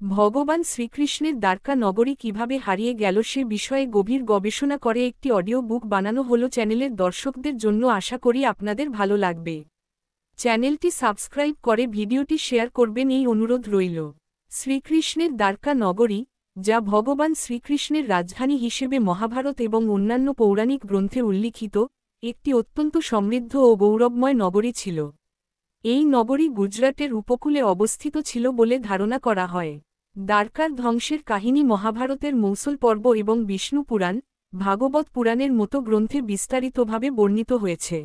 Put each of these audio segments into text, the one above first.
ভগবান শ্রীকৃষ্ণের দ্বারকা নগরী কিভাবে হারিয়ে গেল সে বিষয়ে গভীর গবেষণা করে একটি অডিও বুক বানানো হলো চ্যানেলের দর্শকদের জন্য। আশা করি আপনাদের ভালো লাগবে। চ্যানেলটি সাবস্ক্রাইব করে ভিডিওটি শেয়ার করবেন এই অনুরোধ রইল। শ্রীকৃষ্ণের দ্বারকা নগরী, যা ভগবান শ্রীকৃষ্ণের রাজধানী হিসেবে মহাভারত এবং অন্যান্য পৌরাণিক গ্রন্থে উল্লিখিত, একটি অত্যন্ত সমৃদ্ধ ও গৌরবময় নগরী ছিল। এই নগরী গুজরাটের উপকূলে অবস্থিত ছিল বলে ধারণা করা হয়। দ্বারকার ধ্বংসের কাহিনী মহাভারতের মৌসল পর্ব এবং বিষ্ণু পুরাণ, ভাগবত পুরাণের মতো গ্রন্থে বিস্তারিতভাবে বর্ণিত হয়েছে।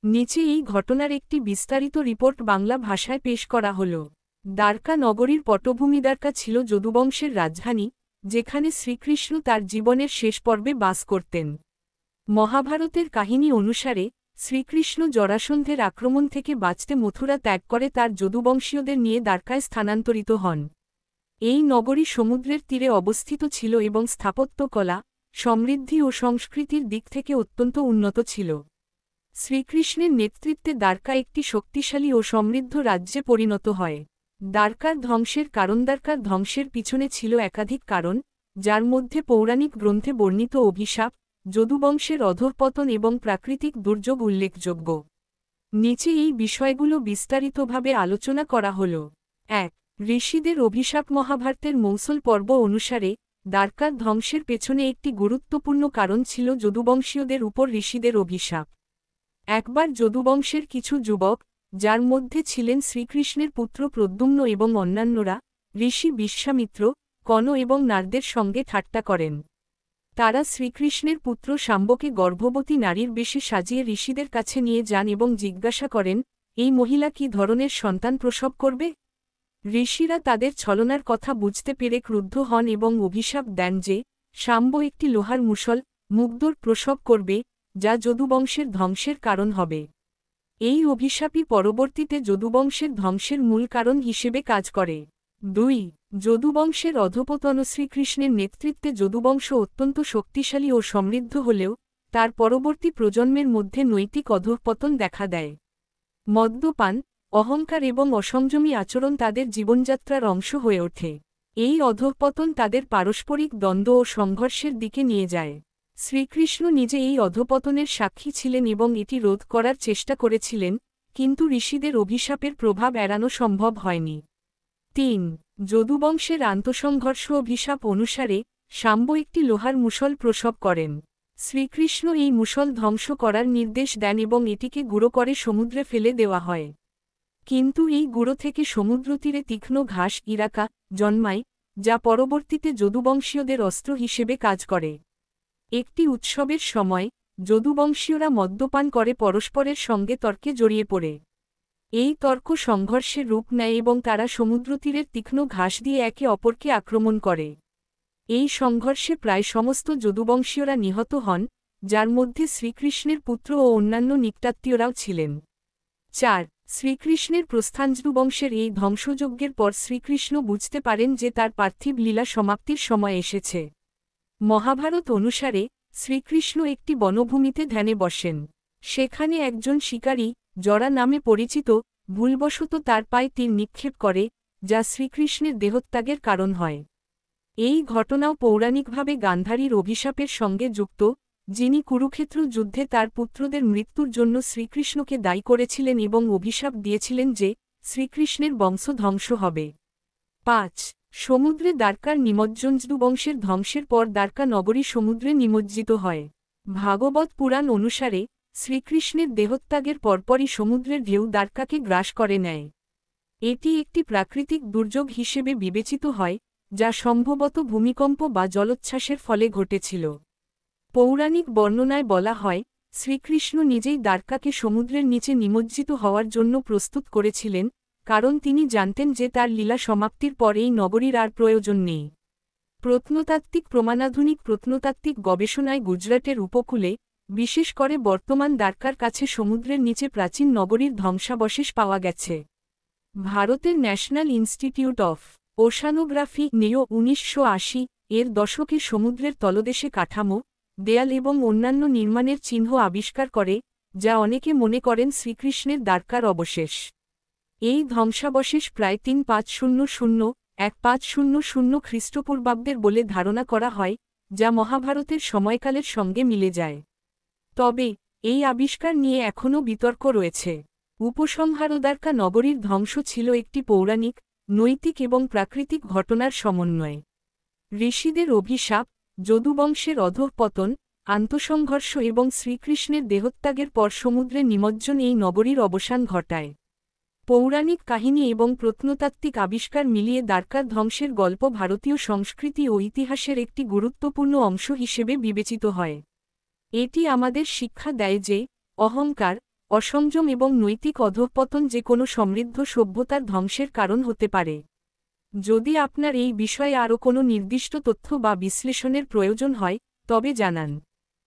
নিচে এই ঘটনার একটি বিস্তারিত রিপোর্ট বাংলা ভাষায় পেশ করা হল। দ্বারকা নগরীর পটভূমি দ্বারকা ছিল যদুবংশের রাজধানী, যেখানে শ্রীকৃষ্ণ তার জীবনের শেষ পর্বে বাস করতেন। মহাভারতের কাহিনী অনুসারে শ্রীকৃষ্ণ জরাসন্ধের আক্রমণ থেকে বাঁচতে মথুরা ত্যাগ করে তার যদুবংশীয়দের নিয়ে দ্বারকায় স্থানান্তরিত হন। এই নগরী সমুদ্রের তীরে অবস্থিত ছিল এবং স্থাপত্যকলা, সমৃদ্ধি ও সংস্কৃতির দিক থেকে অত্যন্ত উন্নত ছিল। শ্রীকৃষ্ণের নেতৃত্বে দ্বারকা একটি শক্তিশালী ও সমৃদ্ধ রাজ্যে পরিণত হয়। দ্বারকার ধ্বংসের কারণ দ্বারকার ধ্বংসের পিছনে ছিল একাধিক কারণ, যার মধ্যে পৌরাণিক গ্রন্থে বর্ণিত অভিশাপ, যদুবংশের অধঃপতন এবং প্রাকৃতিক দুর্যোগ উল্লেখযোগ্য। নিচে এই বিষয়গুলো বিস্তারিতভাবে আলোচনা করা হল। ১. ঋষিদের অভিশাপ। মহাভারতের মৌসল পর্ব অনুসারে দ্বারকার ধ্বংসের পেছনে একটি গুরুত্বপূর্ণ কারণ ছিল যদুবংশীয়দের উপর ঋষিদের অভিশাপ। একবার যদুবংশের কিছু যুবক, যার মধ্যে ছিলেন শ্রীকৃষ্ণের পুত্র প্রদ্যুম্ন এবং অন্যান্যরা, ঋষি বিশ্বামিত্র, কণ এবং নারদের সঙ্গে ঠাট্টা করেন। তারা শ্রীকৃষ্ণের পুত্র শাম্বকে গর্ভবতী নারীর বেশে সাজিয়ে ঋষিদের কাছে নিয়ে যান এবং জিজ্ঞাসা করেন, এই মহিলা কী ধরনের সন্তান প্রসব করবে? ঋষিরা তাদের ছলনার কথা বুঝতে পেরে ক্রুদ্ধ হন এবং অভিশাপ দেন যে শাম্ব একটি লোহার মুষল, মুগ্ধর প্রসব করবে, যা যদুবংশের ধ্বংসের কারণ হবে। এই অভিশাপই পরবর্তীতে যদুবংশের ধ্বংসের মূল কারণ হিসেবে কাজ করে। ২. যদুবংশের অধঃপতন। শ্রীকৃষ্ণের নেতৃত্বে যদুবংশ অত্যন্ত শক্তিশালী ও সমৃদ্ধ হলেও তার পরবর্তী প্রজন্মের মধ্যে নৈতিক অধঃপতন দেখা দেয়। মদ্যপান, অহংকার এবং অসংযমী আচরণ তাদের জীবনযাত্রার অংশ হয়ে ওঠে। এই অধঃপতন তাদের পারস্পরিক দ্বন্দ্ব ও সংঘর্ষের দিকে নিয়ে যায়। শ্রীকৃষ্ণ নিজে এই অধঃপতনের সাক্ষী ছিলেন এবং এটি রোধ করার চেষ্টা করেছিলেন, কিন্তু ঋষিদের অভিশাপের প্রভাব এড়ানো সম্ভব হয়নি। ৩. যদুবংশের আন্তঃসংঘর্ষ। অভিশাপ অনুসারে শাম্ব একটি লোহার মুষল প্রসব করেন। শ্রীকৃষ্ণ এই মুষল ধ্বংস করার নির্দেশ দেন এবং এটিকে গুঁড়ো করে সমুদ্রে ফেলে দেওয়া হয়। কিন্তু এই গুঁড়ো থেকে সমুদ্রতীরে তীক্ষ্ণ ঘাস ইরাকা জন্মায়, যা পরবর্তীতে যদুবংশীয়দের অস্ত্র হিসেবে কাজ করে। একটি উৎসবের সময় যদুবংশীয়রা মদ্যপান করে পরস্পরের সঙ্গে তর্কে জড়িয়ে পড়ে। এই তর্ক সংঘর্ষের রূপ নেয় এবং তারা সমুদ্রতীরের তীক্ষ্ণ ঘাস দিয়ে একে অপরকে আক্রমণ করে। এই সংঘর্ষে প্রায় সমস্ত যদুবংশীয়রা নিহত হন, যার মধ্যে শ্রীকৃষ্ণের পুত্র ও অন্যান্য নিকটাত্মীয়রাও ছিলেন। ৪. শ্রীকৃষ্ণের প্রস্থান। যদুবংশের এই ধ্বংসযজ্ঞের পর শ্রীকৃষ্ণ বুঝতে পারেন যে তার পার্থিব লীলা সমাপ্তির সময় এসেছে। মহাভারত অনুসারে শ্রীকৃষ্ণ একটি বনভূমিতে ধ্যানে বসেন। সেখানে একজন শিকারী, জরা নামে পরিচিত, ভুলবশত তার পায়ে তীর নিক্ষেপ করে, যা শ্রীকৃষ্ণের দেহত্যাগের কারণ হয়। এই ঘটনাও পৌরাণিকভাবে গান্ধারীর অভিশাপের সঙ্গে যুক্ত, যিনি কুরুক্ষেত্র যুদ্ধে তার পুত্রদের মৃত্যুর জন্য শ্রীকৃষ্ণকে দায়ী করেছিলেন এবং অভিশাপ দিয়েছিলেন যে শ্রীকৃষ্ণের বংশ ধ্বংস হবে। ৫. সমুদ্রে দ্বারকার নিমজ্জন। যদুবংশের ধ্বংসের পর দ্বারকা নগরী সমুদ্রে নিমজ্জিত হয়। ভাগবত পুরাণ অনুসারে শ্রীকৃষ্ণের দেহত্যাগের পরপরই সমুদ্রের ঢেউ দ্বারকাকে গ্রাস করে নেয়। এটি একটি প্রাকৃতিক দুর্যোগ হিসেবে বিবেচিত হয়, যা সম্ভবত ভূমিকম্প বা জলোচ্ছ্বাসের ফলে ঘটেছিল। পৌরাণিক বর্ণনায় বলা হয়, শ্রীকৃষ্ণ নিজেই দ্বারকাকে সমুদ্রের নিচে নিমজ্জিত হওয়ার জন্য প্রস্তুত করেছিলেন, কারণ তিনি জানতেন যে তার লীলা সমাপ্তির পর এই নগরীর আর প্রয়োজন নেই। প্রত্নতাত্ত্বিক প্রমাণাধুনিক প্রত্নতাত্ত্বিক গবেষণায় গুজরাটের উপকূলে, বিশেষ করে বর্তমান দ্বারকার কাছে সমুদ্রের নিচে প্রাচীন নগরীর ধ্বংসাবশেষ পাওয়া গেছে। ভারতের ন্যাশনাল ইনস্টিটিউট অফ ওশানোগ্রাফি নেও ১৯৮০ এর দশকে সমুদ্রের তলদেশে কাঠামো, দেয়াল এবং অন্যান্য নির্মাণের চিহ্ন আবিষ্কার করে, যা অনেকে মনে করেন শ্রীকৃষ্ণের দ্বারকার অবশেষ। এই ধ্বংসাবশেষ প্রায় ৩৫০০ 1500 খ্রিস্টপূর্বাব্দের বলে ধারণা করা হয়, যা মহাভারতের সময়কালের সঙ্গে মিলে যায়। তবে এই আবিষ্কার নিয়ে এখনও বিতর্ক রয়েছে। উপসংহার দ্বারকা নগরীর ধ্বংস ছিল একটি পৌরাণিক, নৈতিক এবং প্রাকৃতিক ঘটনার সমন্বয়। ঋষিদের অভিশাপ, যদুবংশের অধঃপতন, আন্তঃসংঘর্ষ এবং শ্রীকৃষ্ণের দেহত্যাগের পর সমুদ্রে নিমজ্জন এই নগরীর অবসান ঘটায়। পৌরাণিক কাহিনী এবং প্রত্নতাত্ত্বিক আবিষ্কার মিলিয়ে দ্বারকার ধ্বংসের গল্প ভারতীয় সংস্কৃতি ও ইতিহাসের একটি গুরুত্বপূর্ণ অংশ হিসেবে বিবেচিত হয়। এটি আমাদের শিক্ষা দেয় যে, অহংকার, অসংযম এবং নৈতিক অধঃপতন যে কোনো সমৃদ্ধ সভ্যতার ধ্বংসের কারণ হতে পারে। যদি আপনার এই বিষয়ে আরও কোনো নির্দিষ্ট তথ্য বা বিশ্লেষণের প্রয়োজন হয়, তবে জানান।